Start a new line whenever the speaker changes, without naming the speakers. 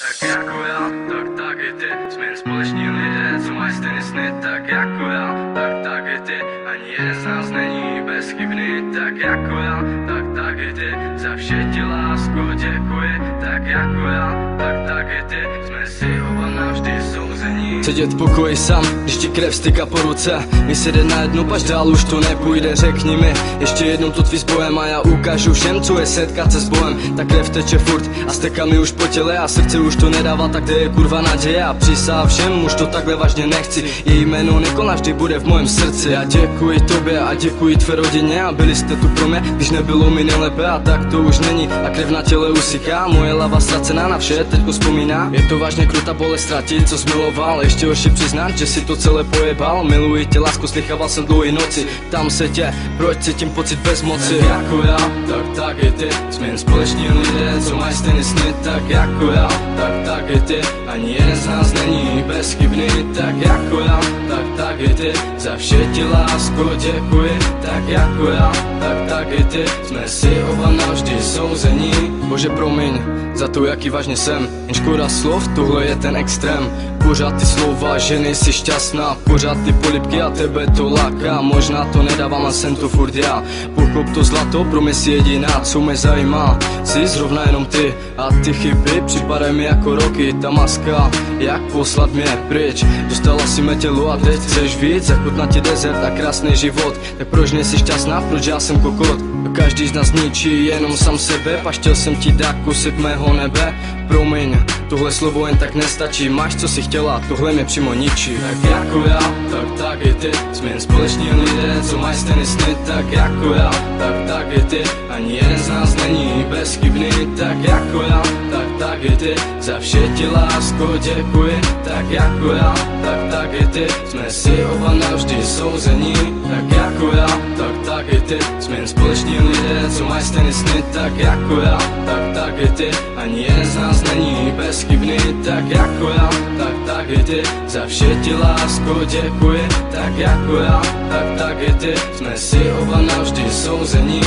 Tak jako já, tak i ty. Jsme jen společní lidé, co mají stejné sny. Tak jako já, tak i ty. Ani jeden z nás není bezchybný. Tak jako já, tak i ty. Za vše ti lásku děkuji. Tak jako já, tak i ty. Jsme si oba navždy souzení.
Sedět v pokoji sám, když ti krev styká po ruce. My si jde na jednu, pač dál už to nepůjde. Řekni mi ještě jednou to tvý s bohem a já ukážu všem, co je setkat se s bohem. Ta krev teče furt a steká mi už po těle a srdce už to nedává, tak kde je kurva naděje. A přísahám všem, už to takhle vážně nechci. Její jméno Nikola vždy bude v mém srdci. Já děkuji tobě a děkuji tvé rodině a byli jste tu pro mě, když nebylo mi nejlépe a tak to už není. A krev na těle usychá, moje hlava ztracená na vše teďko vzpomíná. Je to vážně krutá bolest ztratit, co jsi miloval. Ještě horší přiznat, že si to celé pojebal. Miluji tě, lásku, slychával jsem dlouhé noci. Tam se tě, proč cítím pocit bezmoci. Tak jako já, tak i ty. Jsme jen společní lidé, co mají stejné sny. Tak jako já, tak i ty. Ani jeden z nás není bezchybný. Tak jako já, tak i ty. Za vše ti lásku děkuji. Tak jako já, tak i ty. Jsme si oba navždy souzení. Bože promiň za to, jaký vážně jsem. Jen škoda slov, tohle je ten extrém. Pořád ty slova, že nejsi šťastná. Pořád ty polibky a tebe to láká. Možná to nedávám a jsem to furt já. Pochop to zlato, pro mě si jediná, co mě zajímá. Jsi zrovna jenom ty a ty chyby připadají mi jako roky. Ta maska, jak poslat mě pryč. Dostala si mé tělo a teď chceš víc. Zachutnat ti desert a krásný život. Tak proč nejsi šťastná, proč já jsem kokot? Každý z nás ničí jenom sám sebe. Pa chtěl jsem ti dát kusek mého nebe. Promiň, tohle slovo jen tak nestačí. Máš co si chtěla, tohle mě přímo ničí. Tak jako já, tak i ty. Jsme jen společní lidé, co mají stejné sny. Tak jako já, tak i ty. Ani jeden z nás není bezchybný. Tak jako já, tak i ty. Za vše ti lásku děkuji. Tak jako já, tak i ty. Jsme si oba navždy souzení. Tak jako já, tak i ty. Jsme jen společní lidé, co mají stejné sny. Tak jako já, tak i ty. Ani jeden z nás není bezchybný. Tak jako já, tak i ty. Za vše ti lásku děkuji. Tak jako já, tak i ty. Jsme si oba navždy souzení.